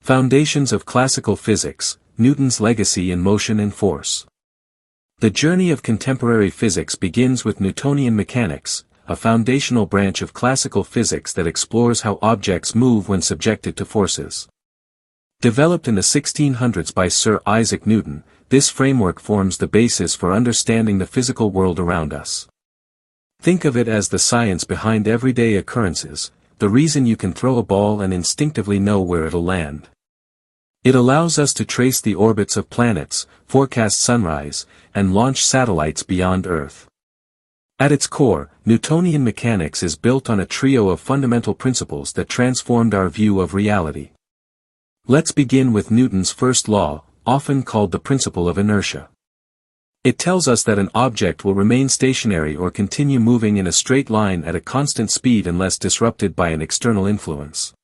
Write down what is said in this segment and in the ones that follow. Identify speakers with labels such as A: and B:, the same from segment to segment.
A: Foundations of Classical Physics, Newton's Legacy in Motion and Force. The journey of contemporary physics begins with Newtonian mechanics, a foundational branch of classical physics that explores how objects move when subjected to forces. Developed in the 1600s by Sir Isaac Newton, this framework forms the basis for understanding the physical world around us. Think of it as the science behind everyday occurrences, the reason you can throw a ball and instinctively know where it'll land. It allows us to trace the orbits of planets, forecast sunrise, and launch satellites beyond Earth. At its core, Newtonian mechanics is built on a trio of fundamental principles that transformed our view of reality. Let's begin with Newton's first law, often called the principle of inertia. It tells us that an object will remain stationary or continue moving in a straight line at a constant speed unless disrupted by an external influence.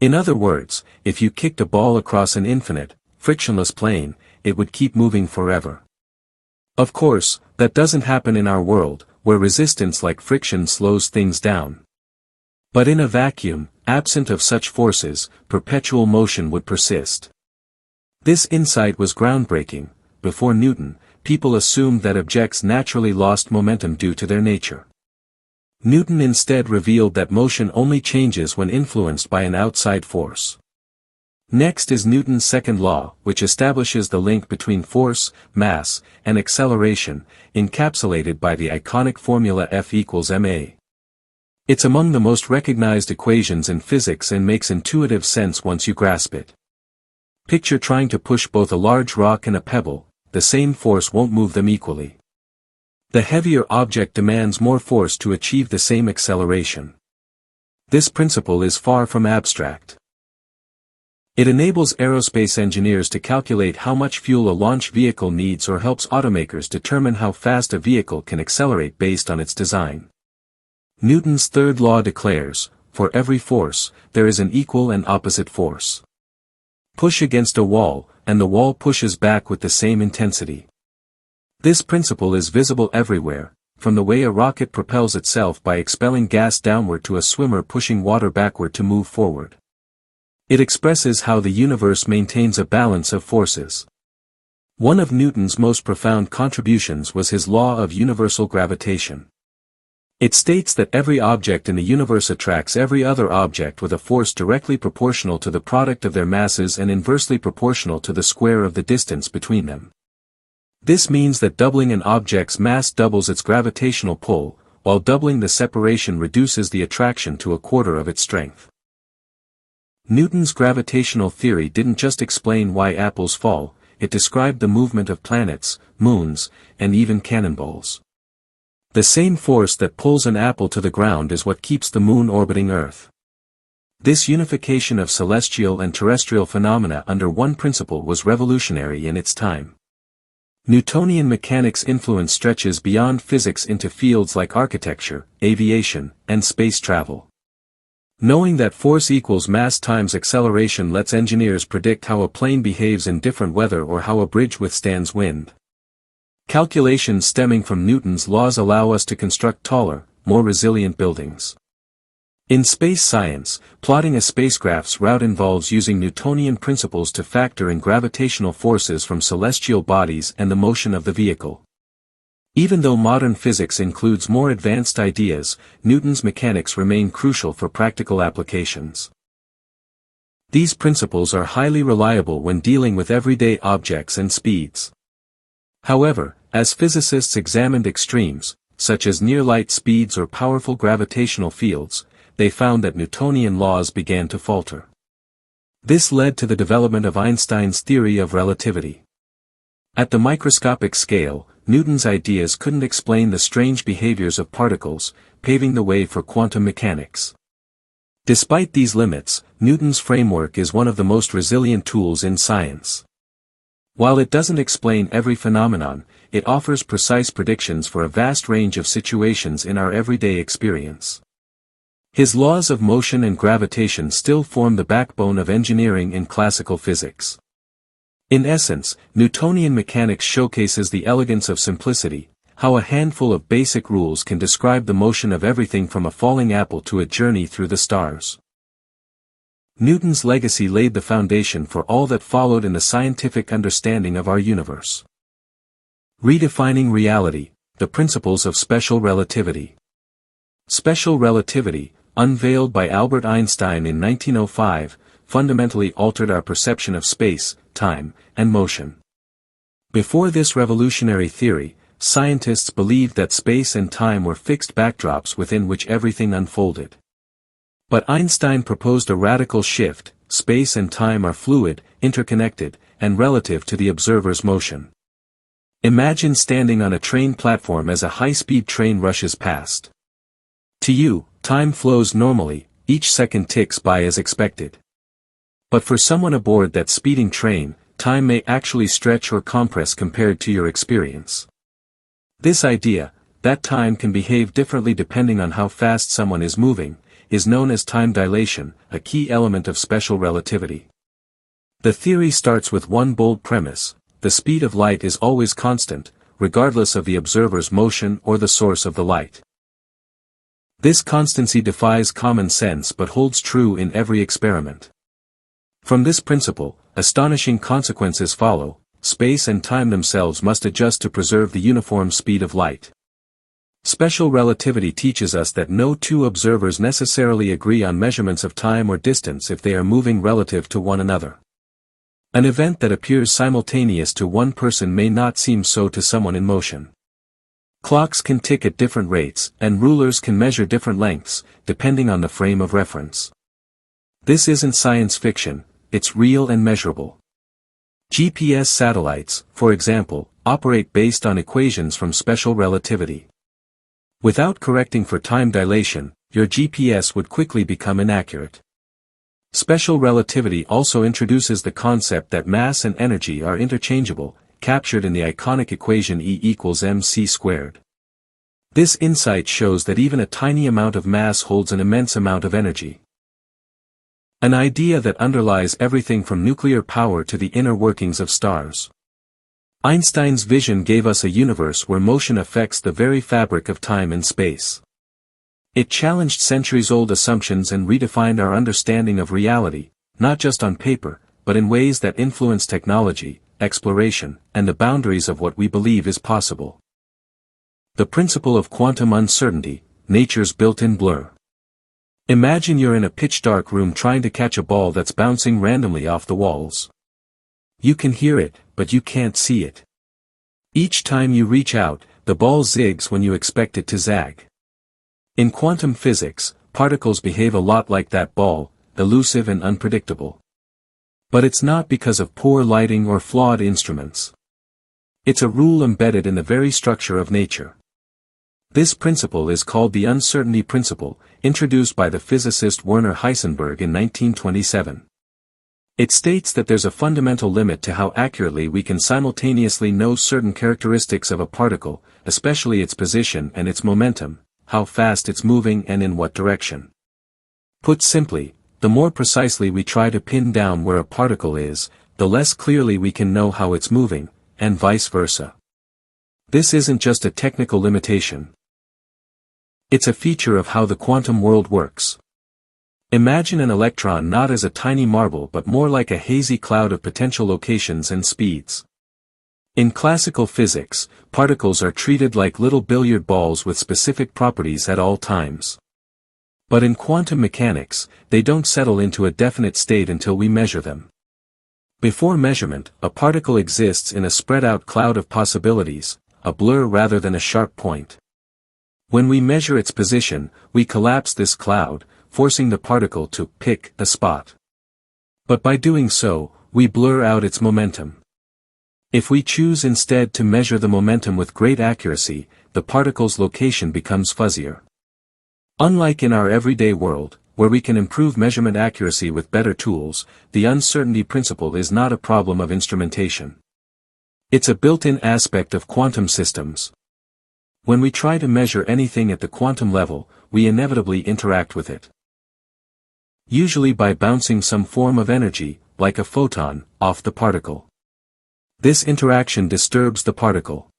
A: In other words, if you kicked a ball across an infinite, frictionless plane, it would keep moving forever. Of course, that doesn't happen in our world, where resistance like friction slows things down. But in a vacuum, absent of such forces, perpetual motion would persist. This insight was groundbreaking. Before Newton, people assumed that objects naturally lost momentum due to their nature. Newton instead revealed that motion only changes when influenced by an outside force. Next is Newton's second law, which establishes the link between force, mass, and acceleration, encapsulated by the iconic formula F equals ma. It's among the most recognized equations in physics and makes intuitive sense once you grasp it. Picture trying to push both a large rock and a pebble, the same force won't move them equally. The heavier object demands more force to achieve the same acceleration. This principle is far from abstract. It enables aerospace engineers to calculate how much fuel a launch vehicle needs or helps automakers determine how fast a vehicle can accelerate based on its design. Newton's third law declares, for every force, there is an equal and opposite force. Push against a wall, and the wall pushes back with the same intensity. This principle is visible everywhere, from the way a rocket propels itself by expelling gas downward to a swimmer pushing water backward to move forward. It expresses how the universe maintains a balance of forces. One of Newton's most profound contributions was his law of universal gravitation. It states that every object in the universe attracts every other object with a force directly proportional to the product of their masses and inversely proportional to the square of the distance between them. This means that doubling an object's mass doubles its gravitational pull, while doubling the separation reduces the attraction to a quarter of its strength. Newton's gravitational theory didn't just explain why apples fall, it described the movement of planets, moons, and even cannonballs. The same force that pulls an apple to the ground is what keeps the moon orbiting Earth. This unification of celestial and terrestrial phenomena under one principle was revolutionary in its time. Newtonian mechanics' influence stretches beyond physics into fields like architecture, aviation, and space travel. Knowing that force equals mass times acceleration lets engineers predict how a plane behaves in different weather or how a bridge withstands wind. Calculations stemming from Newton's laws allow us to construct taller, more resilient buildings. In space science, plotting a spacecraft's route involves using Newtonian principles to factor in gravitational forces from celestial bodies and the motion of the vehicle. Even though modern physics includes more advanced ideas, Newton's mechanics remain crucial for practical applications. These principles are highly reliable when dealing with everyday objects and speeds. However, as physicists examined extremes, such as near-light speeds or powerful gravitational fields, they found that Newtonian laws began to falter. This led to the development of Einstein's theory of relativity. At the microscopic scale, Newton's ideas couldn't explain the strange behaviors of particles, paving the way for quantum mechanics. Despite these limits, Newton's framework is one of the most resilient tools in science. While it doesn't explain every phenomenon, it offers precise predictions for a vast range of situations in our everyday experience. His laws of motion and gravitation still form the backbone of engineering in classical physics. In essence, Newtonian mechanics showcases the elegance of simplicity, how a handful of basic rules can describe the motion of everything from a falling apple to a journey through the stars. Newton's legacy laid the foundation for all that followed in the scientific understanding of our universe. Redefining reality, the principles of special relativity. Special relativity, unveiled by Albert Einstein in 1905, fundamentally altered our perception of space, time, and motion. Before this revolutionary theory, scientists believed that space and time were fixed backdrops within which everything unfolded. But Einstein proposed a radical shift: space and time are fluid, interconnected, and relative to the observer's motion. Imagine standing on a train platform as a high-speed train rushes past. To you, time flows normally, each second ticks by as expected. But for someone aboard that speeding train, time may actually stretch or compress compared to your experience. This idea, that time can behave differently depending on how fast someone is moving, is known as time dilation, a key element of special relativity. The theory starts with one bold premise: the speed of light is always constant, regardless of the observer's motion or the source of the light. This constancy defies common sense but holds true in every experiment. From this principle, astonishing consequences follow: space and time themselves must adjust to preserve the uniform speed of light. Special relativity teaches us that no two observers necessarily agree on measurements of time or distance if they are moving relative to one another. An event that appears simultaneous to one person may not seem so to someone in motion. Clocks can tick at different rates, and rulers can measure different lengths, depending on the frame of reference. This isn't science fiction, it's real and measurable. GPS satellites, for example, operate based on equations from special relativity. Without correcting for time dilation, your GPS would quickly become inaccurate. Special relativity also introduces the concept that mass and energy are interchangeable, captured in the iconic equation E=mc². This insight shows that even a tiny amount of mass holds an immense amount of energy. An idea that underlies everything from nuclear power to the inner workings of stars. Einstein's vision gave us a universe where motion affects the very fabric of time and space. It challenged centuries-old assumptions and redefined our understanding of reality, not just on paper, but in ways that influence technology, exploration, and the boundaries of what we believe is possible. The principle of quantum uncertainty, nature's built-in blur. Imagine you're in a pitch-dark room trying to catch a ball that's bouncing randomly off the walls. You can hear it, but you can't see it. Each time you reach out, the ball zigs when you expect it to zag. In quantum physics, particles behave a lot like that ball, elusive and unpredictable. But it's not because of poor lighting or flawed instruments. It's a rule embedded in the very structure of nature. This principle is called the uncertainty principle, introduced by the physicist Werner Heisenberg in 1927. It states that there's a fundamental limit to how accurately we can simultaneously know certain characteristics of a particle, especially its position and its momentum, how fast it's moving and in what direction. Put simply, the more precisely we try to pin down where a particle is, the less clearly we can know how it's moving, and vice versa. This isn't just a technical limitation. It's a feature of how the quantum world works. Imagine an electron not as a tiny marble but more like a hazy cloud of potential locations and speeds. In classical physics, particles are treated like little billiard balls with specific properties at all times. But in quantum mechanics, they don't settle into a definite state until we measure them. Before measurement, a particle exists in a spread-out cloud of possibilities, a blur rather than a sharp point. When we measure its position, we collapse this cloud, forcing the particle to pick a spot. But by doing so, we blur out its momentum. If we choose instead to measure the momentum with great accuracy, the particle's location becomes fuzzier. Unlike in our everyday world, where we can improve measurement accuracy with better tools, the uncertainty principle is not a problem of instrumentation. It's a built-in aspect of quantum systems. When we try to measure anything at the quantum level, we inevitably interact with it. Usually by bouncing some form of energy, like a photon, off the particle. This interaction disturbs the particle.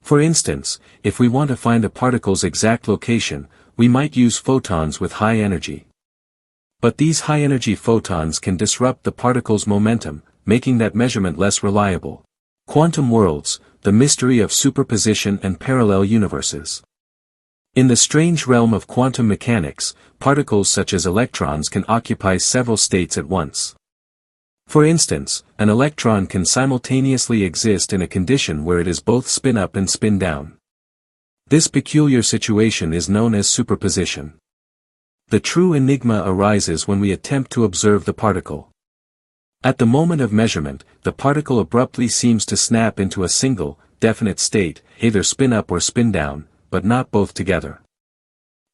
A: For instance, if we want to find a particle's exact location, we might use photons with high energy. But these high-energy photons can disrupt the particle's momentum, making that measurement less reliable. Quantum worlds, the mystery of superposition and parallel universes. In the strange realm of quantum mechanics, particles such as electrons can occupy several states at once. For instance, an electron can simultaneously exist in a condition where it is both spin up and spin down. This peculiar situation is known as superposition. The true enigma arises when we attempt to observe the particle. At the moment of measurement, the particle abruptly seems to snap into a single, definite state, either spin up or spin down, but not both together.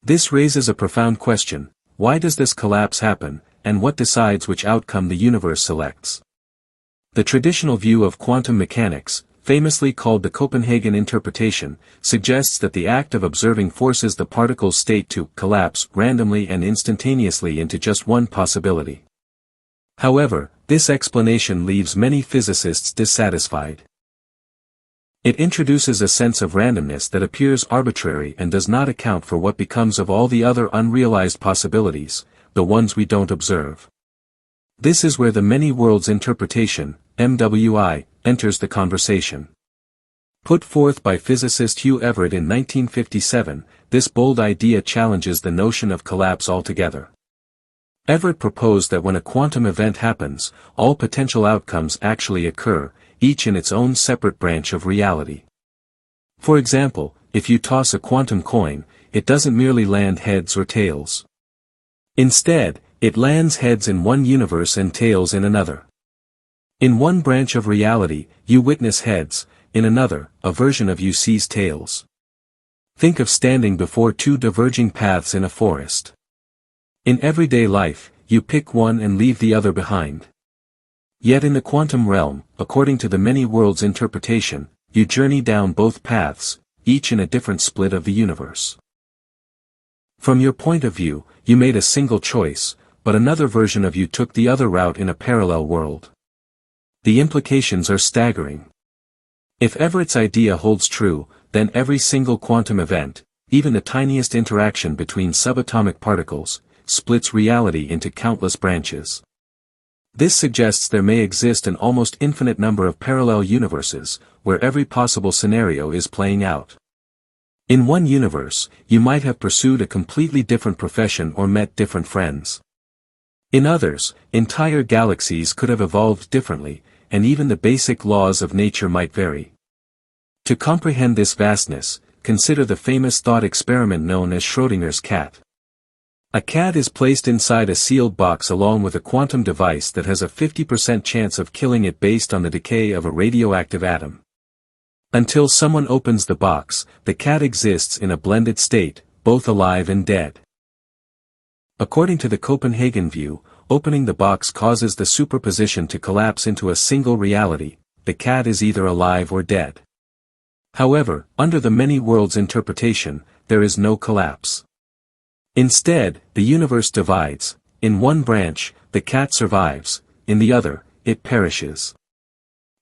A: This raises a profound question: why does this collapse happen, and what decides which outcome the universe selects? The traditional view of quantum mechanics, famously called the Copenhagen interpretation, suggests that the act of observing forces the particle's state to collapse randomly and instantaneously into just one possibility. However, this explanation leaves many physicists dissatisfied. It introduces a sense of randomness that appears arbitrary and does not account for what becomes of all the other unrealized possibilities, the ones we don't observe. This is where the many worlds interpretation, MWI, enters the conversation. Put forth by physicist Hugh Everett in 1957, this bold idea challenges the notion of collapse altogether. Everett proposed that when a quantum event happens, all potential outcomes actually occur, each in its own separate branch of reality. For example, if you toss a quantum coin, it doesn't merely land heads or tails. Instead, it lands heads in one universe and tails in another. In one branch of reality, you witness heads, in another, a version of you sees tails. Think of standing before two diverging paths in a forest. In everyday life, you pick one and leave the other behind. Yet in the quantum realm, according to the many worlds interpretation, you journey down both paths, each in a different split of the universe. From your point of view, you made a single choice, but another version of you took the other route in a parallel world. The implications are staggering. If Everett's idea holds true, then every single quantum event, even the tiniest interaction between subatomic particles, splits reality into countless branches. This suggests there may exist an almost infinite number of parallel universes, where every possible scenario is playing out. In one universe, you might have pursued a completely different profession or met different friends. In others, entire galaxies could have evolved differently, and even the basic laws of nature might vary. To comprehend this vastness, consider the famous thought experiment known as Schrödinger's cat. A cat is placed inside a sealed box along with a quantum device that has a 50% chance of killing it based on the decay of a radioactive atom. Until someone opens the box, the cat exists in a blended state, both alive and dead. According to the Copenhagen view, opening the box causes the superposition to collapse into a single reality: the cat is either alive or dead. However, under the many worlds interpretation, there is no collapse. Instead, the universe divides: in one branch, the cat survives, in the other, it perishes.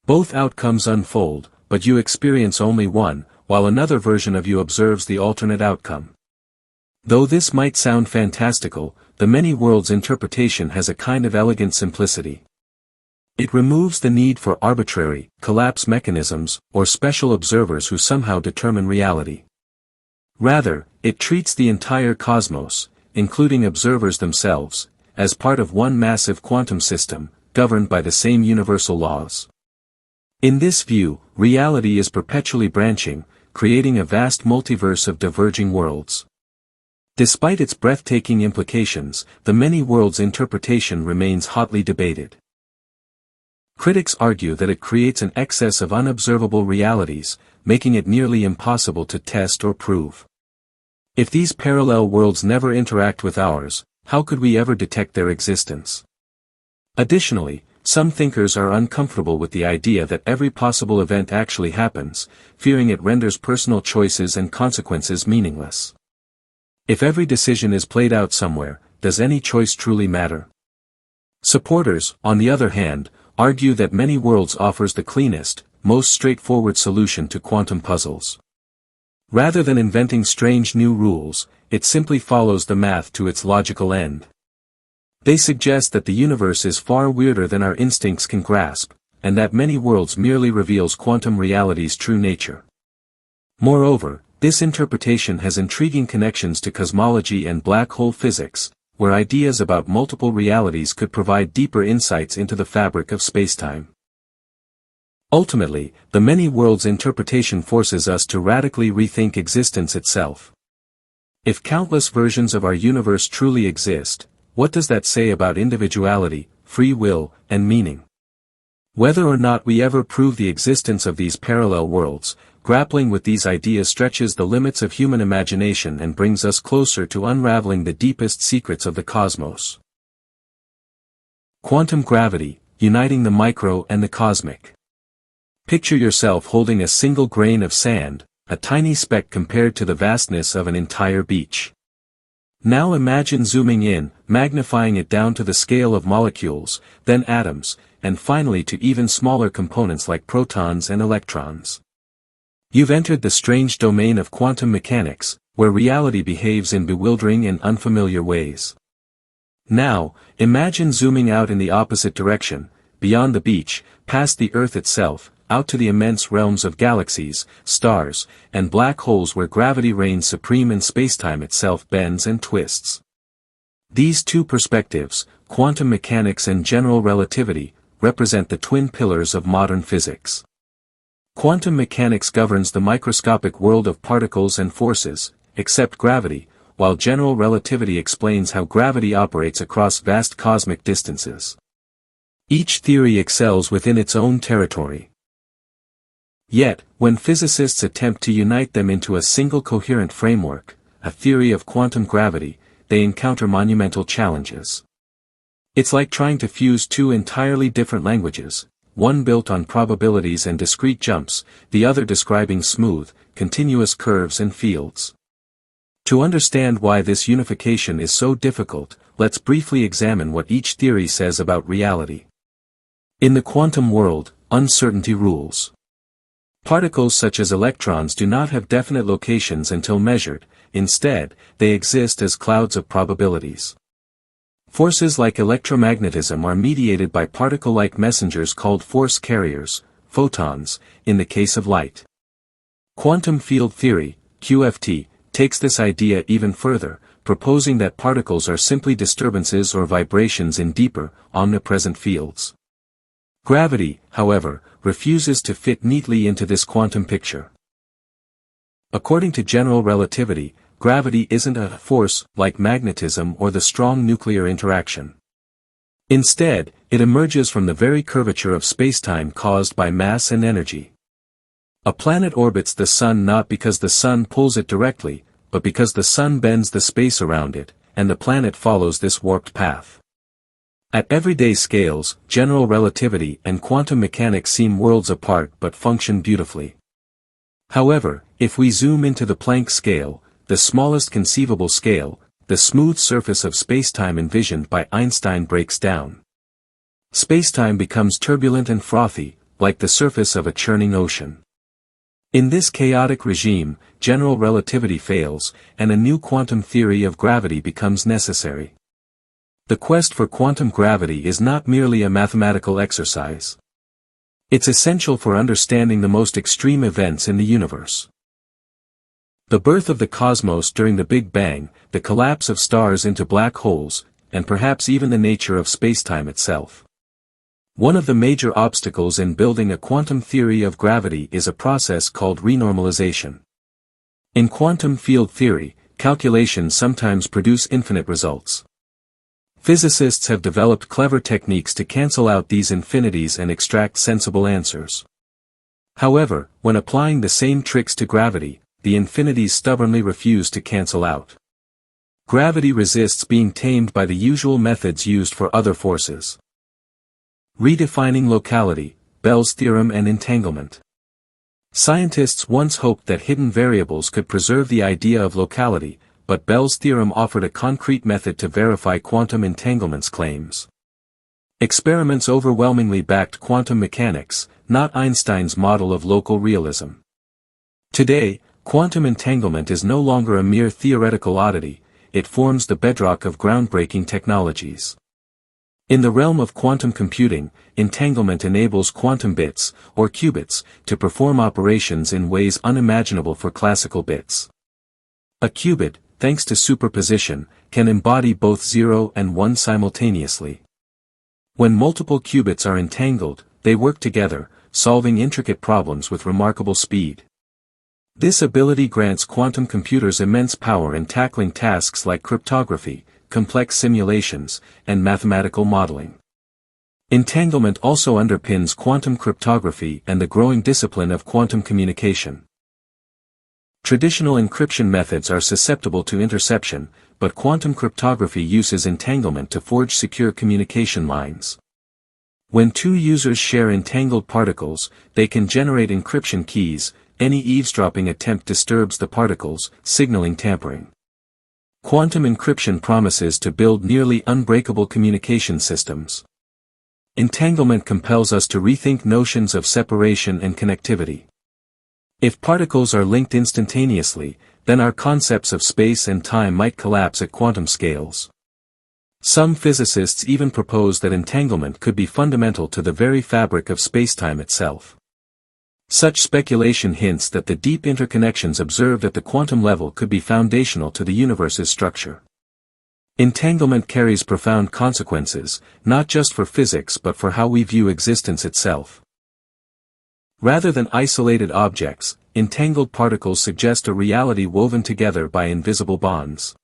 A: Both outcomes unfold, but you experience only one, while another version of you observes the alternate outcome. Though this might sound fantastical, the many worlds interpretation has a kind of elegant simplicity. It removes the need for arbitrary, collapse mechanisms, or special observers who somehow determine reality. Rather, it treats the entire cosmos, including observers themselves, as part of one massive quantum system, governed by the same universal laws. In this view, reality is perpetually branching, creating a vast multiverse of diverging worlds. Despite its breathtaking implications, the many worlds interpretation remains hotly debated. Critics argue that it creates an excess of unobservable realities, making it nearly impossible to test or prove. If these parallel worlds never interact with ours, how could we ever detect their existence? Additionally, some thinkers are uncomfortable with the idea that every possible event actually happens, fearing it renders personal choices and consequences meaningless. If every decision is played out somewhere, does any choice truly matter? Supporters, on the other hand, argue that many worlds offers the cleanest, most straightforward solution to quantum puzzles. Rather than inventing strange new rules, it simply follows the math to its logical end. They suggest that the universe is far weirder than our instincts can grasp, and that many worlds merely reveals quantum reality's true nature. Moreover, this interpretation has intriguing connections to cosmology and black hole physics, where ideas about multiple realities could provide deeper insights into the fabric of spacetime. Ultimately, the many worlds interpretation forces us to radically rethink existence itself. If countless versions of our universe truly exist, what does that say about individuality, free will, and meaning? Whether or not we ever prove the existence of these parallel worlds, grappling with these ideas stretches the limits of human imagination and brings us closer to unraveling the deepest secrets of the cosmos. Quantum gravity, uniting the micro and the cosmic. Picture yourself holding a single grain of sand, a tiny speck compared to the vastness of an entire beach. Now imagine zooming in, magnifying it down to the scale of molecules, then atoms, and finally to even smaller components like protons and electrons. You've entered the strange domain of quantum mechanics, where reality behaves in bewildering and unfamiliar ways. Now, imagine zooming out in the opposite direction, beyond the beach, past the Earth itself, out to the immense realms of galaxies, stars, and black holes where gravity reigns supreme and spacetime itself bends and twists. These two perspectives, quantum mechanics and general relativity, represent the twin pillars of modern physics. Quantum mechanics governs the microscopic world of particles and forces, except gravity, while general relativity explains how gravity operates across vast cosmic distances. Each theory excels within its own territory. Yet, when physicists attempt to unite them into a single coherent framework, a theory of quantum gravity, they encounter monumental challenges. It's like trying to fuse two entirely different languages, one built on probabilities and discrete jumps, the other describing smooth, continuous curves and fields. To understand why this unification is so difficult, let's briefly examine what each theory says about reality. In the quantum world, uncertainty rules. Particles such as electrons do not have definite locations until measured, instead, they exist as clouds of probabilities. Forces like electromagnetism are mediated by particle-like messengers called force carriers, photons, in the case of light. Quantum field theory, QFT, takes this idea even further, proposing that particles are simply disturbances or vibrations in deeper, omnipresent fields. Gravity, however, refuses to fit neatly into this quantum picture. According to general relativity, gravity isn't a force like magnetism or the strong nuclear interaction. Instead, it emerges from the very curvature of spacetime caused by mass and energy. A planet orbits the Sun not because the Sun pulls it directly, but because the Sun bends the space around it, and the planet follows this warped path. At everyday scales, general relativity and quantum mechanics seem worlds apart but function beautifully. However, if we zoom into the Planck scale, the smallest conceivable scale, the smooth surface of spacetime envisioned by Einstein breaks down. Spacetime becomes turbulent and frothy, like the surface of a churning ocean. In this chaotic regime, general relativity fails, and a new quantum theory of gravity becomes necessary. The quest for quantum gravity is not merely a mathematical exercise. It's essential for understanding the most extreme events in the universe. The birth of the cosmos during the Big Bang, the collapse of stars into black holes, and perhaps even the nature of spacetime itself. One of the major obstacles in building a quantum theory of gravity is a process called renormalization. In quantum field theory, calculations sometimes produce infinite results. Physicists have developed clever techniques to cancel out these infinities and extract sensible answers. However, when applying the same tricks to gravity, the infinities stubbornly refuse to cancel out. Gravity resists being tamed by the usual methods used for other forces. Redefining locality, Bell's theorem and entanglement. Scientists once hoped that hidden variables could preserve the idea of locality, but Bell's theorem offered a concrete method to verify quantum entanglement's claims. Experiments overwhelmingly backed quantum mechanics, not Einstein's model of local realism. Today, quantum entanglement is no longer a mere theoretical oddity, it forms the bedrock of groundbreaking technologies. In the realm of quantum computing, entanglement enables quantum bits, or qubits, to perform operations in ways unimaginable for classical bits. A qubit, thanks to superposition, can embody both 0 and 1 simultaneously. When multiple qubits are entangled, they work together, solving intricate problems with remarkable speed. This ability grants quantum computers immense power in tackling tasks like cryptography, complex simulations, and mathematical modeling. Entanglement also underpins quantum cryptography and the growing discipline of quantum communication. Traditional encryption methods are susceptible to interception, but quantum cryptography uses entanglement to forge secure communication lines. When two users share entangled particles, they can generate encryption keys. Any eavesdropping attempt disturbs the particles, signaling tampering. Quantum encryption promises to build nearly unbreakable communication systems. Entanglement compels us to rethink notions of separation and connectivity. If particles are linked instantaneously, then our concepts of space and time might collapse at quantum scales. Some physicists even propose that entanglement could be fundamental to the very fabric of spacetime itself. Such speculation hints that the deep interconnections observed at the quantum level could be foundational to the universe's structure. Entanglement carries profound consequences, not just for physics but for how we view existence itself. Rather than isolated objects, entangled particles suggest a reality woven together by invisible bonds.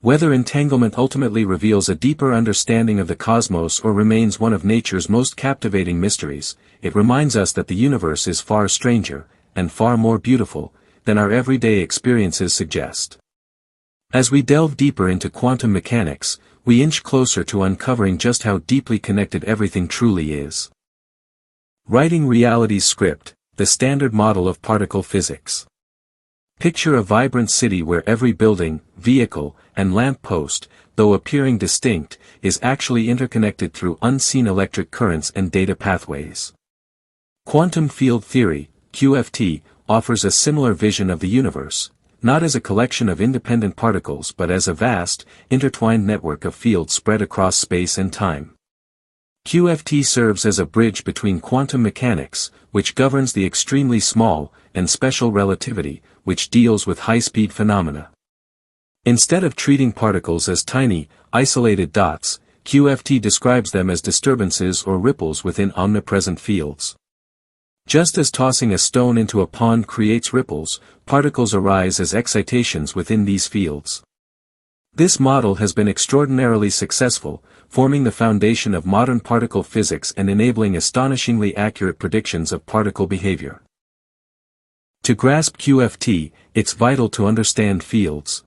A: Whether entanglement ultimately reveals a deeper understanding of the cosmos or remains one of nature's most captivating mysteries, it reminds us that the universe is far stranger, and far more beautiful, than our everyday experiences suggest. As we delve deeper into quantum mechanics, we inch closer to uncovering just how deeply connected everything truly is. Writing reality's script, the standard model of particle physics. Picture a vibrant city where every building, vehicle, and lamp post, though appearing distinct, is actually interconnected through unseen electric currents and data pathways. Quantum field theory, QFT, offers a similar vision of the universe, not as a collection of independent particles but as a vast, intertwined network of fields spread across space and time. QFT serves as a bridge between quantum mechanics, which governs the extremely small, and special relativity, which deals with high-speed phenomena. Instead of treating particles as tiny, isolated dots, QFT describes them as disturbances or ripples within omnipresent fields. Just as tossing a stone into a pond creates ripples, particles arise as excitations within these fields. This model has been extraordinarily successful, forming the foundation of modern particle physics and enabling astonishingly accurate predictions of particle behavior. To grasp QFT, it's vital to understand fields.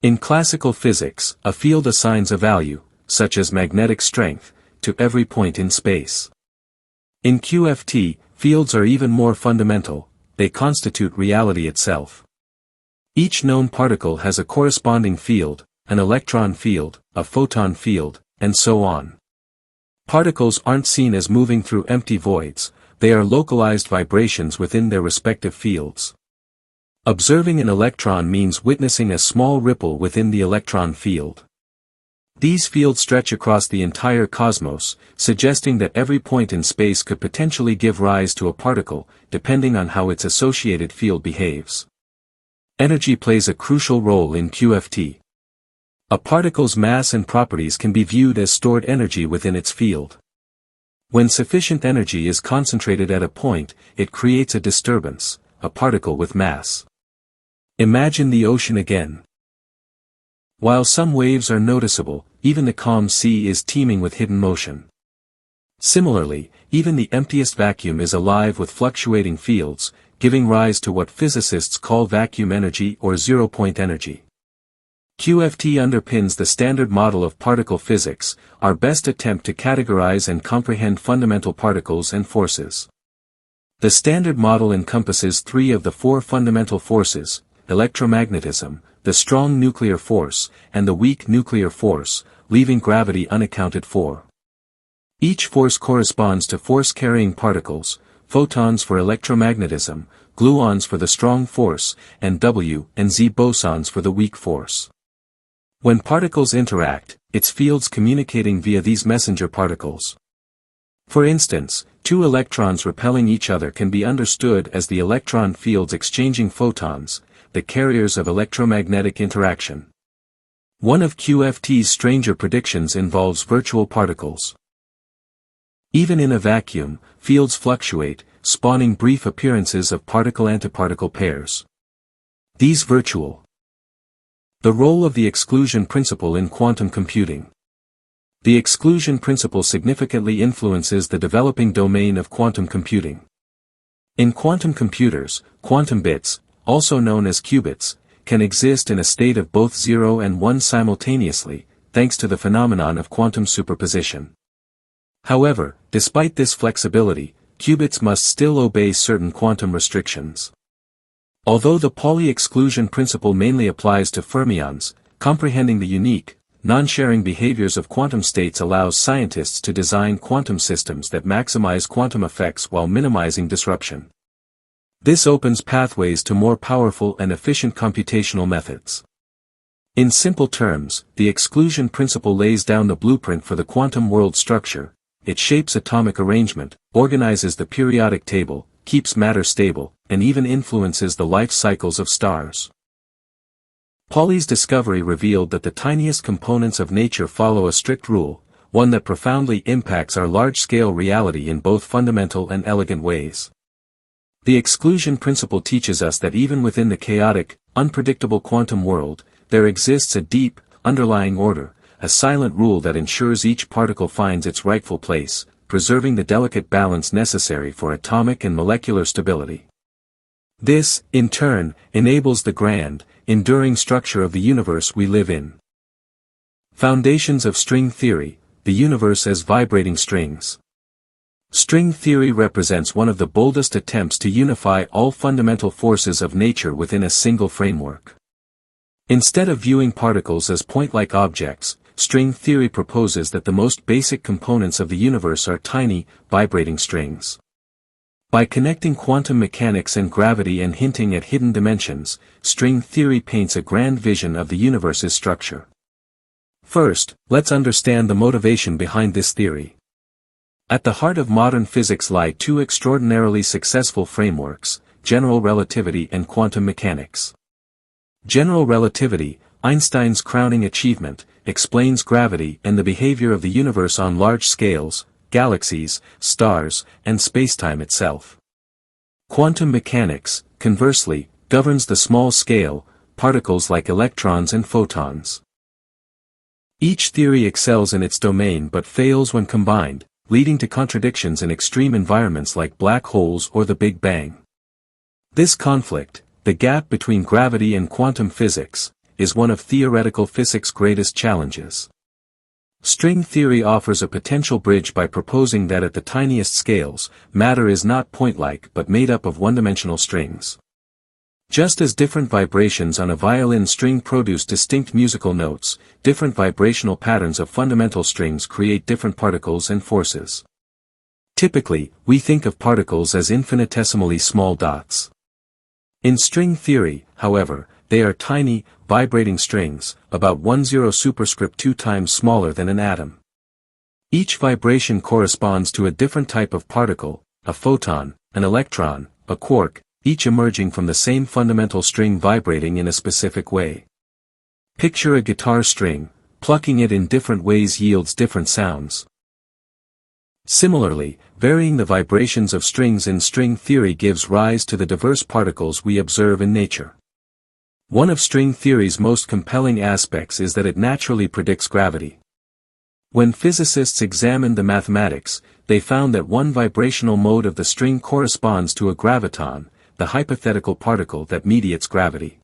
A: In classical physics, a field assigns a value, such as magnetic strength, to every point in space. In QFT, fields are even more fundamental, they constitute reality itself. Each known particle has a corresponding field, an electron field, a photon field, and so on. Particles aren't seen as moving through empty voids, they are localized vibrations within their respective fields. Observing an electron means witnessing a small ripple within the electron field. These fields stretch across the entire cosmos, suggesting that every point in space could potentially give rise to a particle, depending on how its associated field behaves. Energy plays a crucial role in QFT. A particle's mass and properties can be viewed as stored energy within its field. When sufficient energy is concentrated at a point, it creates a disturbance, a particle with mass. Imagine the ocean again. While some waves are noticeable, even the calm sea is teeming with hidden motion. Similarly, even the emptiest vacuum is alive with fluctuating fields, giving rise to what physicists call vacuum energy or zero-point energy. QFT underpins the standard model of particle physics, our best attempt to categorize and comprehend fundamental particles and forces. The standard model encompasses three of the four fundamental forces: electromagnetism, the strong nuclear force, and the weak nuclear force, leaving gravity unaccounted for. Each force corresponds to force-carrying particles, photons for electromagnetism, gluons for the strong force, and W and Z bosons for the weak force. When particles interact, it's fields communicating via these messenger particles. For instance, two electrons repelling each other can be understood as the electron fields exchanging photons, the carriers of electromagnetic interaction. One of QFT's stranger predictions involves virtual particles. Even in a vacuum, fields fluctuate, spawning brief appearances of particle-antiparticle pairs. These virtual. The role of the exclusion principle in quantum computing. The exclusion principle significantly influences the developing domain of quantum computing. In quantum computers, quantum bits, also known as qubits, can exist in a state of both 0 and 1 simultaneously, thanks to the phenomenon of quantum superposition. However, despite this flexibility, qubits must still obey certain quantum restrictions. Although the Pauli exclusion principle mainly applies to fermions, comprehending the unique, non-sharing behaviors of quantum states allows scientists to design quantum systems that maximize quantum effects while minimizing disruption. This opens pathways to more powerful and efficient computational methods. In simple terms, the exclusion principle lays down the blueprint for the quantum world structure. It shapes atomic arrangement, organizes the periodic table, keeps matter stable, and even influences the life cycles of stars. Pauli's discovery revealed that the tiniest components of nature follow a strict rule, one that profoundly impacts our large-scale reality in both fundamental and elegant ways. The exclusion principle teaches us that even within the chaotic, unpredictable quantum world, there exists a deep, underlying order, a silent rule that ensures each particle finds its rightful place, preserving the delicate balance necessary for atomic and molecular stability. This, in turn, enables the grand, enduring structure of the universe we live in. Foundations of string theory, the universe as vibrating strings. String theory represents one of the boldest attempts to unify all fundamental forces of nature within a single framework. Instead of viewing particles as point-like objects, string theory proposes that the most basic components of the universe are tiny, vibrating strings. By connecting quantum mechanics and gravity and hinting at hidden dimensions, string theory paints a grand vision of the universe's structure. First, let's understand the motivation behind this theory. At the heart of modern physics lie two extraordinarily successful frameworks, general relativity and quantum mechanics. General relativity, Einstein's crowning achievement, explains gravity and the behavior of the universe on large scales, galaxies, stars, and spacetime itself. Quantum mechanics, conversely, governs the small scale, particles like electrons and photons. Each theory excels in its domain but fails when combined, leading to contradictions in extreme environments like black holes or the Big Bang. This conflict, the gap between gravity and quantum physics, is one of theoretical physics' greatest challenges. String theory offers a potential bridge by proposing that at the tiniest scales, matter is not point-like but made up of one-dimensional strings. Just as different vibrations on a violin string produce distinct musical notes, different vibrational patterns of fundamental strings create different particles and forces. Typically, we think of particles as infinitesimally small dots. In string theory, however, they are tiny, vibrating strings, about 10 superscript 2 times smaller than an atom. Each vibration corresponds to a different type of particle, a photon, an electron, a quark, each emerging from the same fundamental string vibrating in a specific way. Picture a guitar string, plucking it in different ways yields different sounds. Similarly, varying the vibrations of strings in string theory gives rise to the diverse particles we observe in nature. One of string theory's most compelling aspects is that it naturally predicts gravity. When physicists examined the mathematics, they found that one vibrational mode of the string corresponds to a graviton, the hypothetical particle that mediates gravity.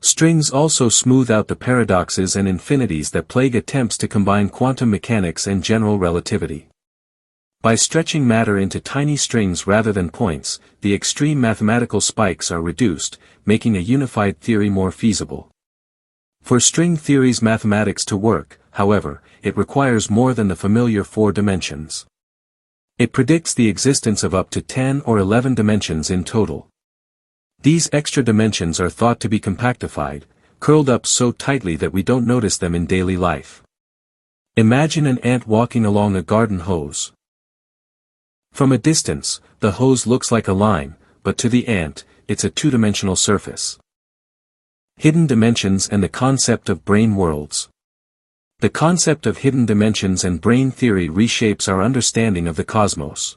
A: Strings also smooth out the paradoxes and infinities that plague attempts to combine quantum mechanics and general relativity. By stretching matter into tiny strings rather than points, the extreme mathematical spikes are reduced, making a unified theory more feasible. For string theory's mathematics to work, however, it requires more than the familiar 4 dimensions. It predicts the existence of up to 10 or 11 dimensions in total. These extra dimensions are thought to be compactified, curled up so tightly that we don't notice them in daily life. Imagine an ant walking along a garden hose. From a distance, the hose looks like a line, but to the ant, it's a two-dimensional surface. Hidden dimensions and the concept of brain worlds. The concept of hidden dimensions and brain theory reshapes our understanding of the cosmos.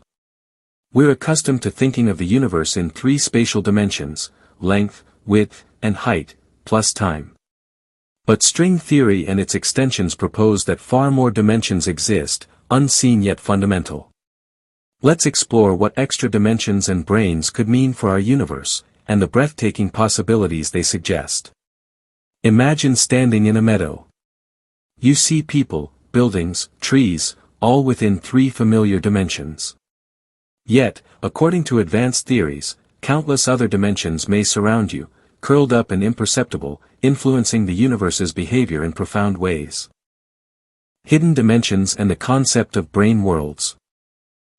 A: We're accustomed to thinking of the universe in three spatial dimensions: length, width, and height, plus time. But string theory and its extensions propose that far more dimensions exist, unseen yet fundamental. Let's explore what extra dimensions and brains could mean for our universe, and the breathtaking possibilities they suggest. Imagine standing in a meadow. You see people, buildings, trees, all within three familiar dimensions. Yet, according to advanced theories, countless other dimensions may surround you, curled up and imperceptible, influencing the universe's behavior in profound ways. Hidden dimensions and the concept of brain worlds.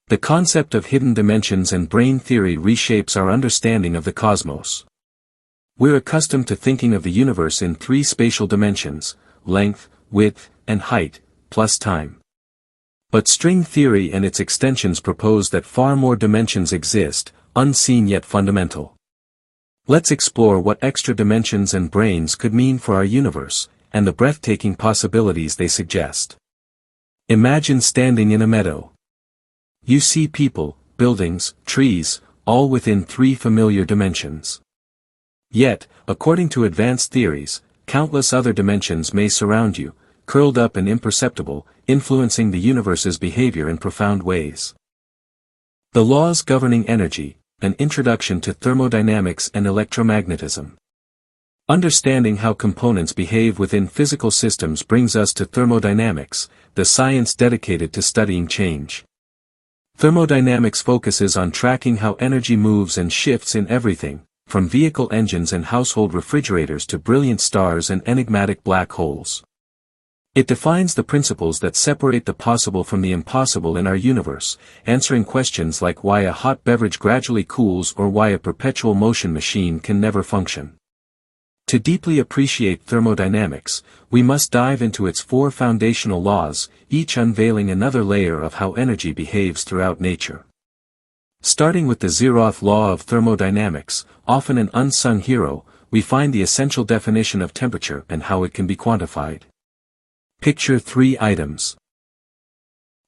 A: The concept of hidden dimensions and brain theory reshapes our understanding of the cosmos. We're accustomed to thinking of the universe in three spatial dimensions: length, width, and height, plus time. But string theory and its extensions propose that far more dimensions exist, unseen yet fundamental. Let's explore what extra dimensions and brains could mean for our universe, and the breathtaking possibilities they suggest. Imagine standing in a meadow. You see people, buildings, trees, all within three familiar dimensions. Yet, according to advanced theories, countless other dimensions may surround you, curled up and imperceptible, influencing the universe's behavior in profound ways. The laws governing energy, an introduction to thermodynamics and electromagnetism. Understanding how components behave within physical systems brings us to thermodynamics, the science dedicated to studying change. Thermodynamics focuses on tracking how energy moves and shifts in everything, from vehicle engines and household refrigerators to brilliant stars and enigmatic black holes. It defines the principles that separate the possible from the impossible in our universe, answering questions like why a hot beverage gradually cools or why a perpetual motion machine can never function. To deeply appreciate thermodynamics, we must dive into its four foundational laws, each unveiling another layer of how energy behaves throughout nature. Starting with the zeroth law of thermodynamics, often an unsung hero, we find the essential definition of temperature and how it can be quantified. Picture three items.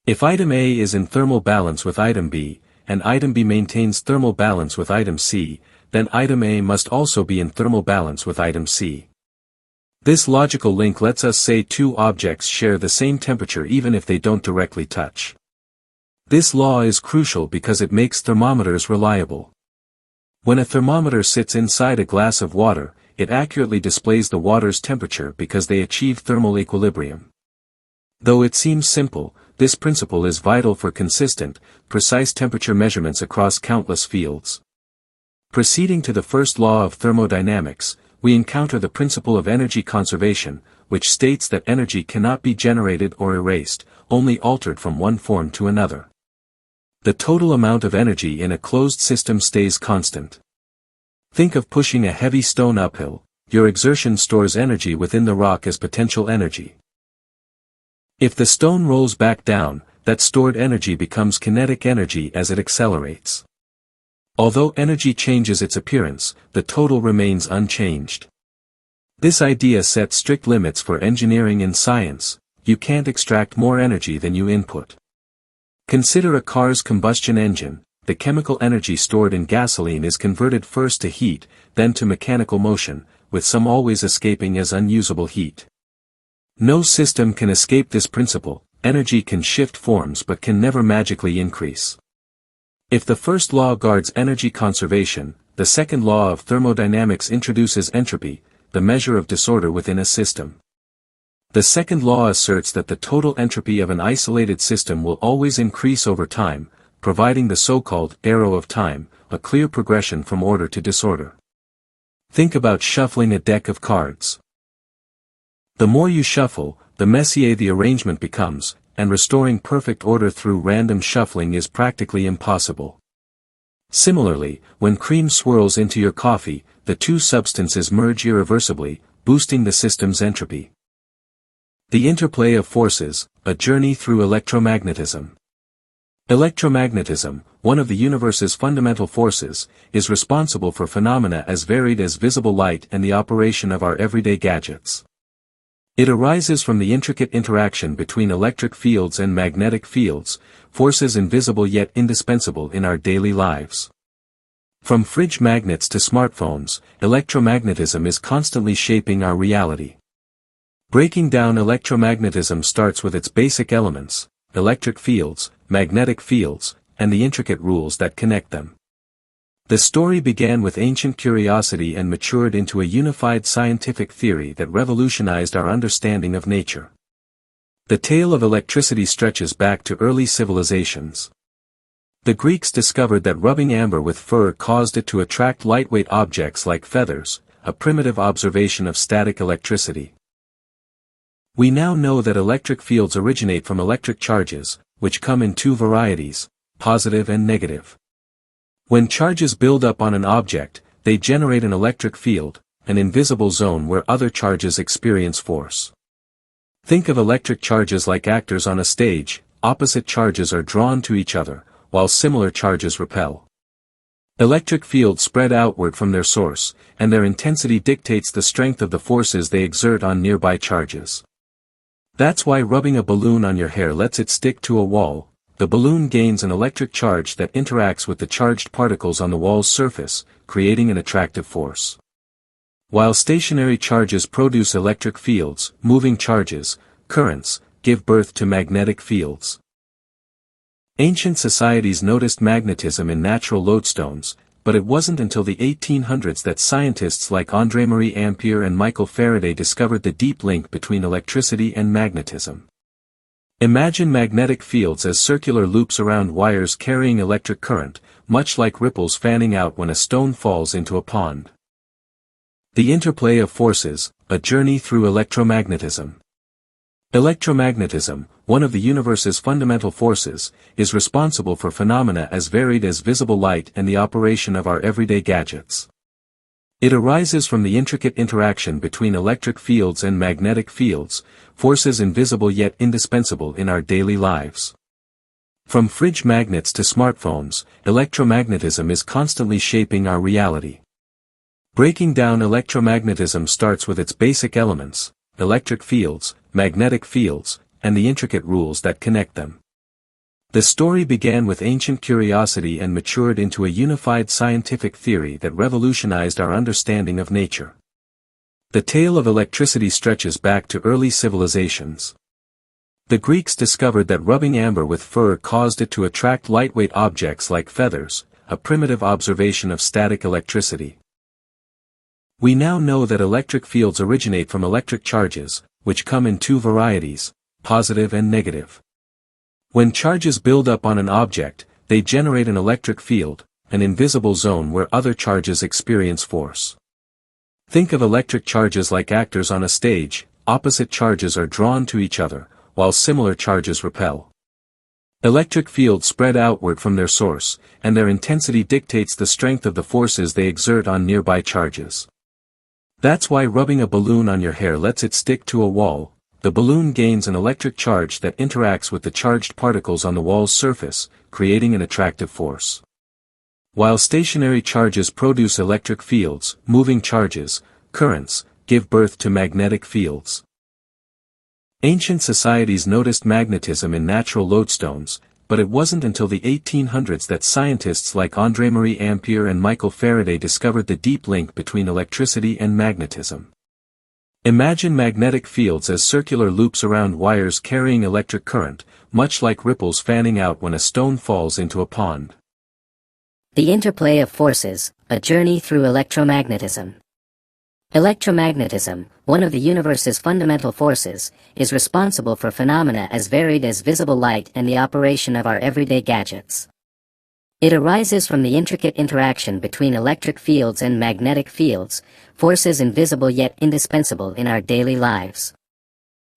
A: If item A is in thermal balance with item B, and item B maintains thermal balance with item C, then item A must also be in thermal balance with item C. This logical link lets us say two objects share the same temperature even if they don't directly touch. This law is crucial because it makes thermometers reliable. When a thermometer sits inside a glass of water, it accurately displays the water's temperature because they achieve thermal equilibrium. Though it seems simple, this principle is vital for consistent, precise temperature measurements across countless fields. Proceeding to the first law of thermodynamics, we encounter the principle of energy conservation, which states that energy cannot be generated or erased, only altered from one form to another. The total amount of energy in a closed system stays constant. Think of pushing a heavy stone uphill. Your exertion stores energy within the rock as potential energy. If the stone rolls back down, that stored energy becomes kinetic energy as it accelerates. Although energy changes its appearance, the total remains unchanged. This idea sets strict limits for engineering and science. You can't extract more energy than you input. Consider a car's combustion engine. The chemical energy stored in gasoline is converted first to heat, then to mechanical motion, with some always escaping as unusable heat. No system can escape this principle. Energy can shift forms but can never magically increase. If the first law guards energy conservation, the second law of thermodynamics introduces entropy, the measure of disorder within a system. The second law asserts that the total entropy of an isolated system will always increase over time, providing the so-called arrow of time, a clear progression from order to disorder. Think about shuffling a deck of cards. The more you shuffle, the messier the arrangement becomes, and restoring perfect order through random shuffling is practically impossible. Similarly, when cream swirls into your coffee, the two substances merge irreversibly, boosting the system's entropy. The interplay of forces, a journey through electromagnetism. Electromagnetism, one of the universe's fundamental forces, is responsible for phenomena as varied as visible light and the operation of our everyday gadgets. It arises from the intricate interaction between electric fields and magnetic fields, forces invisible yet indispensable in our daily lives. From fridge magnets to smartphones, electromagnetism is constantly shaping our reality. Breaking down electromagnetism starts with its basic elements: electric fields, magnetic fields, and the intricate rules that connect them. The story began with ancient curiosity and matured into a unified scientific theory that revolutionized our understanding of nature. The tale of electricity stretches back to early civilizations. The Greeks discovered that rubbing amber with fur caused it to attract lightweight objects like feathers, a primitive observation of static electricity. We now know that electric fields originate from electric charges, which come in two varieties, positive and negative. When charges build up on an object, they generate an electric field, an invisible zone where other charges experience force. Think of electric charges like actors on a stage. Opposite charges are drawn to each other, while similar charges repel. Electric fields spread outward from their source, and their intensity dictates the strength of the forces they exert on nearby charges. That's why rubbing a balloon on your hair lets it stick to a wall. The balloon gains an electric charge that interacts with the charged particles on the wall's surface, creating an attractive force. While stationary charges produce electric fields, moving charges, currents, give birth to magnetic fields. Ancient societies noticed magnetism in natural lodestones, but it wasn't until the 1800s that scientists like André-Marie Ampère and Michael Faraday discovered the deep link between electricity and magnetism. Imagine magnetic fields as circular loops around wires carrying electric current, much like ripples fanning out when a stone falls into a pond. The interplay of forces, a journey through electromagnetism. Electromagnetism, one of the universe's fundamental forces, is responsible for phenomena as varied as visible light and the operation of our everyday gadgets. It arises from the intricate interaction between electric fields and magnetic fields, forces invisible yet indispensable in our daily lives. From fridge magnets to smartphones, electromagnetism is constantly shaping our reality. Breaking down electromagnetism starts with its basic elements: electric fields, magnetic fields, and the intricate rules that connect them. The story began with ancient curiosity and matured into a unified scientific theory that revolutionized our understanding of nature. The tale of electricity stretches back to early civilizations. The Greeks discovered that rubbing amber with fur caused it to attract lightweight objects like feathers, a primitive observation of static electricity. We now know that electric fields originate from electric charges, which come in two varieties, positive and negative. When charges build up on an object, they generate an electric field, an invisible zone where other charges experience force. Think of electric charges like actors on a stage. Opposite charges are drawn to each other, while similar charges repel. Electric fields spread outward from their source, and their intensity dictates the strength of the forces they exert on nearby charges. That's why rubbing a balloon on your hair lets it stick to a wall. The balloon gains an electric charge that interacts with the charged particles on the wall's surface, creating an attractive force. While stationary charges produce electric fields, moving charges, currents, give birth to magnetic fields. Ancient societies noticed magnetism in natural lodestones, but it wasn't until the 1800s that scientists like André-Marie Ampère and Michael Faraday discovered the deep link between electricity and magnetism. Imagine magnetic fields as circular loops around wires carrying electric current, much like ripples fanning out when a stone falls into a pond.
B: The interplay of forces, a journey through electromagnetism. Electromagnetism, one of the universe's fundamental forces, is responsible for phenomena as varied as visible light and the operation of our everyday gadgets. It arises from the intricate interaction between electric fields and magnetic fields, forces invisible yet indispensable in our daily lives.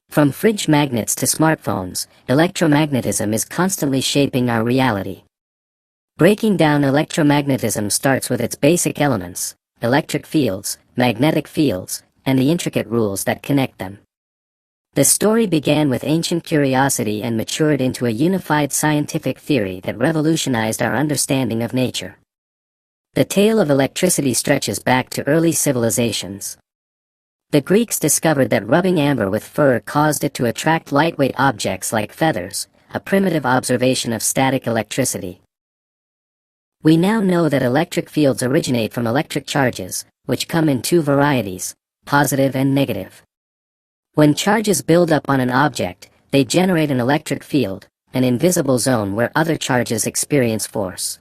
B: From fridge magnets to smartphones, electromagnetism is constantly shaping our reality. Breaking down electromagnetism starts with its basic elements: electric fields, magnetic fields, and the intricate rules that connect them. The story began with ancient curiosity and matured into a unified scientific theory that revolutionized our understanding of nature. The tale of electricity stretches back to early civilizations. The Greeks discovered that rubbing amber with fur caused it to attract lightweight objects like feathers, a primitive observation of static electricity. We now know that electric fields originate from electric charges, which come in two varieties, positive and negative. When charges build up on an object, they generate an electric field, an invisible zone where other charges experience force.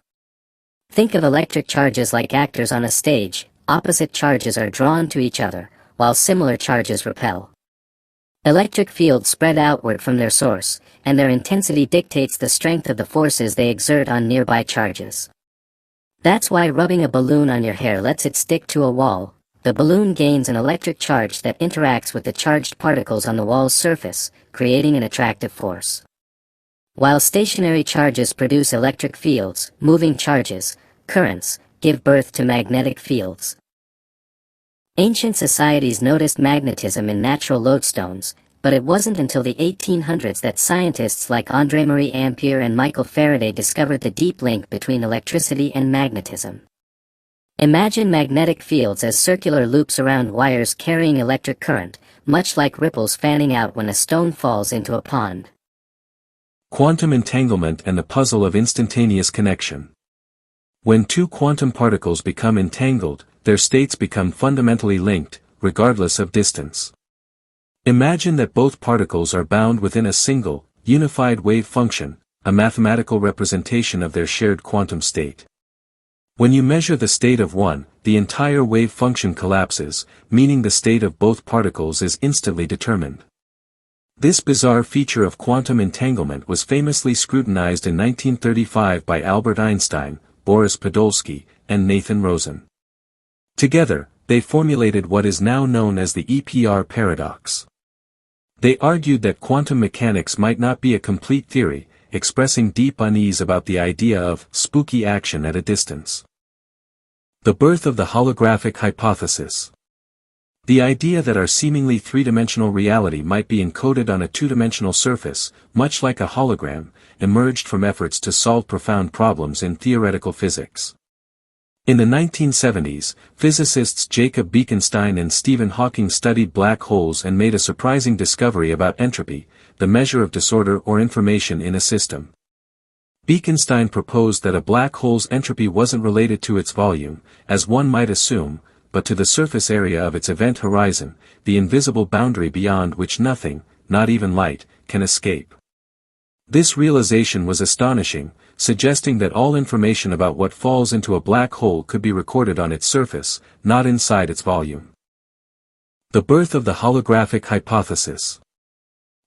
B: Think of electric charges like actors on a stage. Opposite charges are drawn to each other, while similar charges repel. Electric fields spread outward from their source, and their intensity dictates the strength of the forces they exert on nearby charges. That's why rubbing a balloon on your hair lets it stick to a wall. The balloon gains an electric charge that interacts with the charged particles on the wall's surface, creating an attractive force. While stationary charges produce electric fields, moving charges, currents, give birth to magnetic fields. Ancient societies noticed magnetism in natural lodestones, but it wasn't until the 1800s that scientists like André-Marie Ampère and Michael Faraday discovered the deep link between electricity and magnetism. Imagine magnetic fields as circular loops around wires carrying electric current, much like ripples fanning out when a stone falls into a pond.
A: Quantum entanglement and the puzzle of instantaneous connection. When two quantum particles become entangled, their states become fundamentally linked, regardless of distance. Imagine that both particles are bound within a single, unified wave function, a mathematical representation of their shared quantum state. When you measure the state of one, the entire wave function collapses, meaning the state of both particles is instantly determined. This bizarre feature of quantum entanglement was famously scrutinized in 1935 by Albert Einstein, Boris Podolsky, and Nathan Rosen. Together, they formulated what is now known as the EPR paradox. They argued that quantum mechanics might not be a complete theory, expressing deep unease about the idea of spooky action at a distance. The birth of the holographic hypothesis. The idea that our seemingly three-dimensional reality might be encoded on a two-dimensional surface, much like a hologram, emerged from efforts to solve profound problems in theoretical physics. In the 1970s, physicists Jacob Bekenstein and Stephen Hawking studied black holes and made a surprising discovery about entropy, the measure of disorder or information in a system. Bekenstein proposed that a black hole's entropy wasn't related to its volume, as one might assume, but to the surface area of its event horizon, the invisible boundary beyond which nothing, not even light, can escape. This realization was astonishing, suggesting that all information about what falls into a black hole could be recorded on its surface, not inside its volume. The birth of the holographic hypothesis.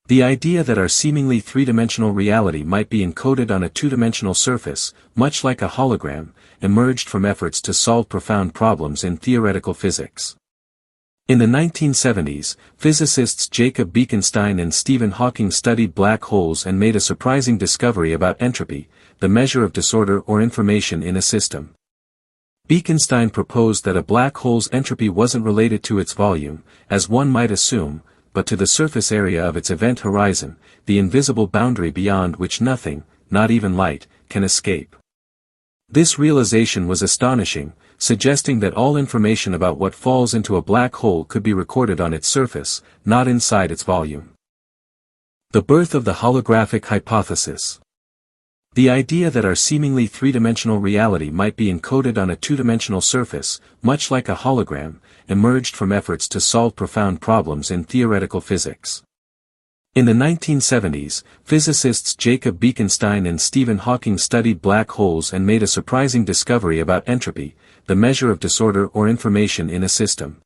A: The idea that our seemingly three-dimensional reality might be encoded on a two-dimensional surface, much like a hologram, emerged from efforts to solve profound problems in theoretical physics. In the 1970s, physicists Jacob Bekenstein and Stephen Hawking studied black holes and made a surprising discovery about entropy, the measure of disorder or information in a system. Bekenstein proposed that a black hole's entropy wasn't related to its volume, as one might assume, but to the surface area of its event horizon, the invisible boundary beyond which nothing, not even light, can escape. This realization was astonishing, suggesting that all information about what falls into a black hole could be recorded on its surface, not inside its volume. The birth of the holographic hypothesis. The idea that our seemingly three-dimensional reality might be encoded on a two-dimensional surface, much like a hologram, emerged from efforts to solve profound problems in theoretical physics. In the 1970s, physicists Jacob Bekenstein and Stephen Hawking studied black holes and made a surprising discovery about entropy, the measure of disorder or information in a system.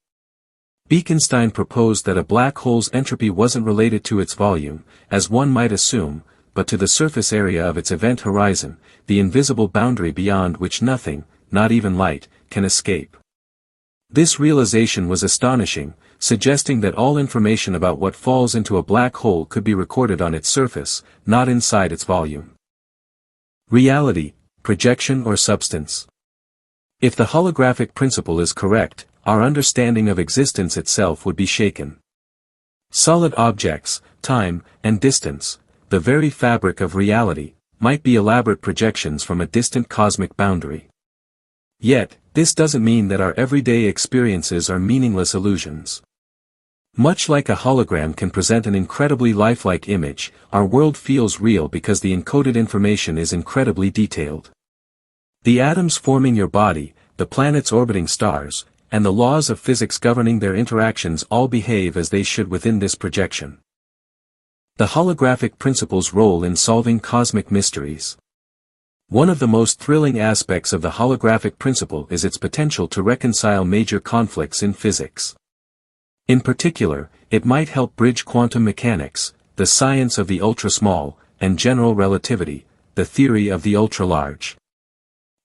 A: Bekenstein proposed that a black hole's entropy wasn't related to its volume, as one might assume, but to the surface area of its event horizon, the invisible boundary beyond which nothing, not even light, can escape. This realization was astonishing, suggesting that all information about what falls into a black hole could be recorded on its surface, not inside its volume. Reality, projection or substance. If the holographic principle is correct, our understanding of existence itself would be shaken. Solid objects, time, and distance, the very fabric of reality, might be elaborate projections from a distant cosmic boundary. Yet, this doesn't mean that our everyday experiences are meaningless illusions. Much like a hologram can present an incredibly lifelike image, our world feels real because the encoded information is incredibly detailed. The atoms forming your body, the planets orbiting stars, and the laws of physics governing their interactions all behave as they should within this projection. The holographic principle's role in solving cosmic mysteries. One of the most thrilling aspects of the holographic principle is its potential to reconcile major conflicts in physics. In particular, it might help bridge quantum mechanics, the science of the ultra-small, and general relativity, the theory of the ultra-large.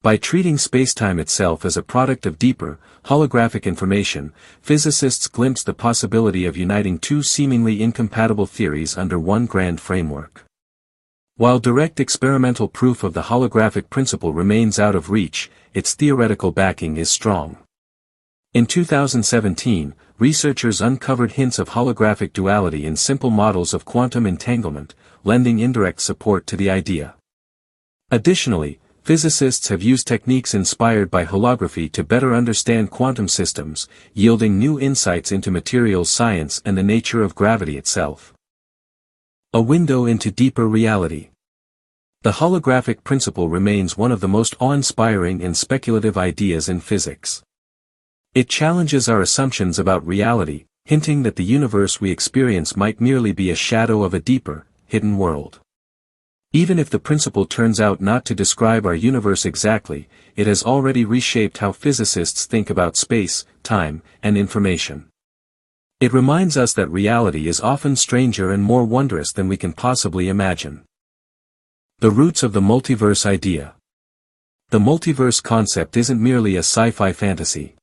A: By treating spacetime itself as a product of deeper, holographic information, physicists glimpse the possibility of uniting two seemingly incompatible theories under one grand framework. While direct experimental proof of the holographic principle remains out of reach, its theoretical backing is strong. In 2017, researchers uncovered hints of holographic duality in simple models of quantum entanglement, lending indirect support to the idea. Additionally, physicists have used techniques inspired by holography to better understand quantum systems, yielding new insights into materials science and the nature of gravity itself. A window into deeper reality. The holographic principle remains one of the most awe-inspiring and speculative ideas in physics. It challenges our assumptions about reality, hinting that the universe we experience might merely be a shadow of a deeper, hidden world. Even if the principle turns out not to describe our universe exactly, it has already reshaped how physicists think about space, time, and information. It reminds us that reality is often stranger and more wondrous than we can possibly imagine. The roots of the multiverse idea. The multiverse concept isn't merely a sci-fi fantasy.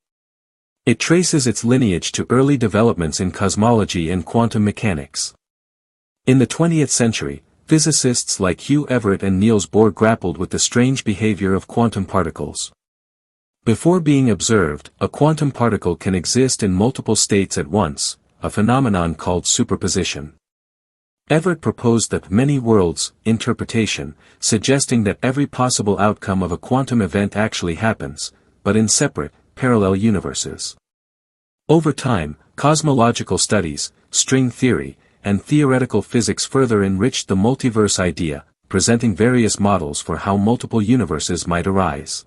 A: It traces its lineage to early developments in cosmology and quantum mechanics. In the 20th century, physicists like Hugh Everett and Niels Bohr grappled with the strange behavior of quantum particles. Before being observed, a quantum particle can exist in multiple states at once, a phenomenon called superposition. Everett proposed the many worlds interpretation, suggesting that every possible outcome of a quantum event actually happens, but in separate, parallel universes. Over time, cosmological studies, string theory, and theoretical physics further enriched the multiverse idea, presenting various models for how multiple universes might arise.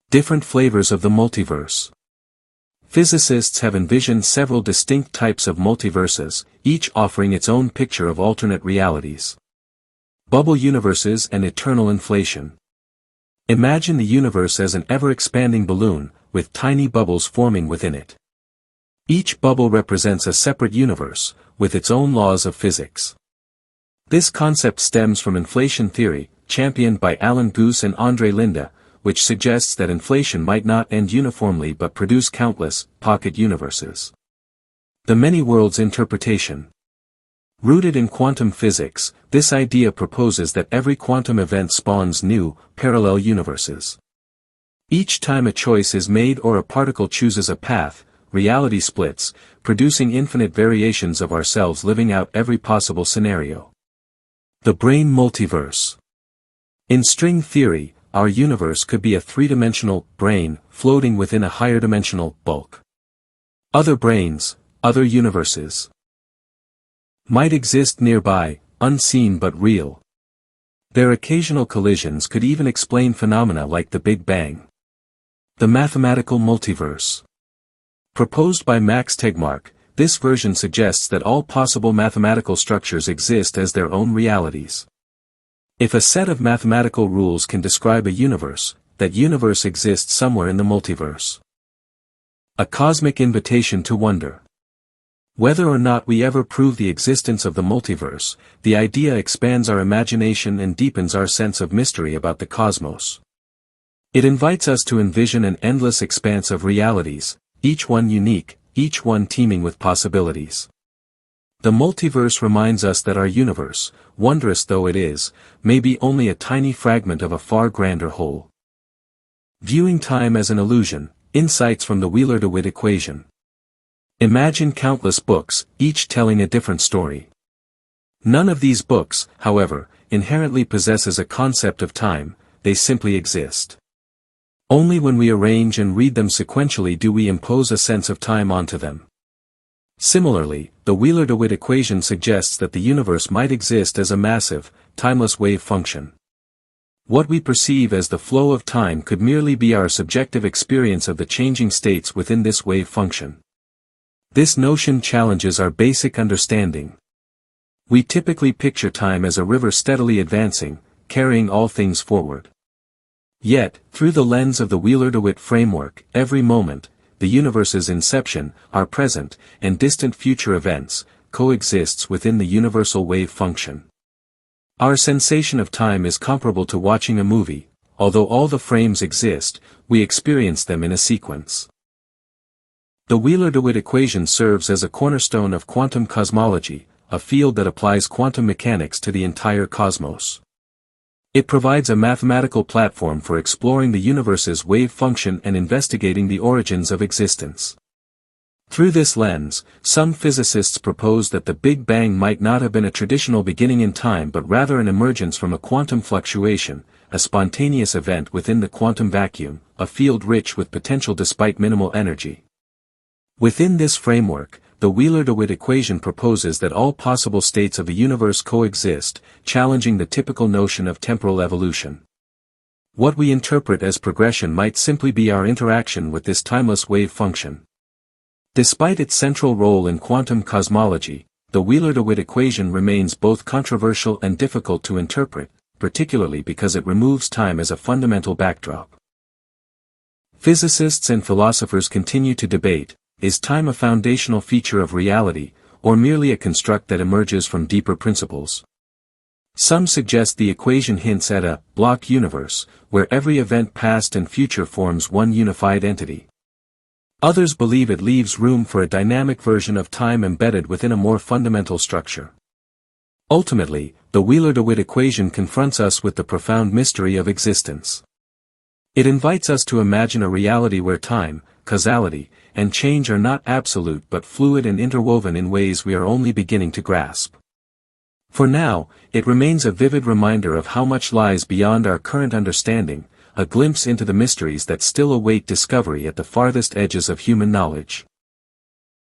A: Different flavors of the multiverse. Physicists have envisioned several distinct types of multiverses, each offering its own picture of alternate realities. Bubble universes and eternal inflation. Imagine the universe as an ever-expanding balloon, with tiny bubbles forming within it. Each bubble represents a separate universe, with its own laws of physics. This concept stems from inflation theory, championed by Alan Guth and André Linde, which suggests that inflation might not end uniformly but produce countless, pocket universes. The many worlds interpretation. Rooted in quantum physics, this idea proposes that every quantum event spawns new, parallel universes. Each time a choice is made or a particle chooses a path, reality splits, producing infinite variations of ourselves living out every possible scenario. The brain multiverse. In string theory, our universe could be a three-dimensional brain floating within a higher-dimensional bulk. Other brains, other universes, might exist nearby, unseen but real. Their occasional collisions could even explain phenomena like the Big Bang. The mathematical multiverse. Proposed by Max Tegmark, this version suggests that all possible mathematical structures exist as their own realities. If a set of mathematical rules can describe a universe, that universe exists somewhere in the multiverse. A cosmic invitation to wonder. Whether or not we ever prove the existence of the multiverse, the idea expands our imagination and deepens our sense of mystery about the cosmos. It invites us to envision an endless expanse of realities, each one unique, each one teeming with possibilities. The multiverse reminds us that our universe, wondrous though it is, may be only a tiny fragment of a far grander whole. Viewing time as an illusion, Insights from the Wheeler-DeWitt equation. Imagine countless books, each telling a different story. None of these books, however, inherently possesses a concept of time, they simply exist. Only when we arrange and read them sequentially do we impose a sense of time onto them. Similarly, the Wheeler-DeWitt equation suggests that the universe might exist as a massive, timeless wave function. What we perceive as the flow of time could merely be our subjective experience of the changing states within this wave function. This notion challenges our basic understanding. We typically picture time as a river steadily advancing, carrying all things forward. Yet, through the lens of the Wheeler-DeWitt framework, every moment, the universe's inception, our present, and distant future events, coexists within the universal wave function. Our sensation of time is comparable to watching a movie, although all the frames exist, we experience them in a sequence. The Wheeler-DeWitt equation serves as a cornerstone of quantum cosmology, a field that applies quantum mechanics to the entire cosmos. It provides a mathematical platform for exploring the universe's wave function and investigating the origins of existence. Through this lens, some physicists propose that the Big Bang might not have been a traditional beginning in time but rather an emergence from a quantum fluctuation, a spontaneous event within the quantum vacuum, a field rich with potential despite minimal energy. Within this framework, the Wheeler-DeWitt equation proposes that all possible states of the universe coexist, challenging the typical notion of temporal evolution. What we interpret as progression might simply be our interaction with this timeless wave function. Despite its central role in quantum cosmology, the Wheeler-DeWitt equation remains both controversial and difficult to interpret, particularly because it removes time as a fundamental backdrop. Physicists and philosophers continue to debate, is time a foundational feature of reality, or merely a construct that emerges from deeper principles? Some suggest the equation hints at a block universe, where every event past and future forms one unified entity. Others believe it leaves room for a dynamic version of time embedded within a more fundamental structure. Ultimately, the Wheeler-DeWitt equation confronts us with the profound mystery of existence. It invites us to imagine a reality where time, causality, and change are not absolute but fluid and interwoven in ways we are only beginning to grasp. For now, it remains a vivid reminder of how much lies beyond our current understanding, a glimpse into the mysteries that still await discovery at the farthest edges of human knowledge.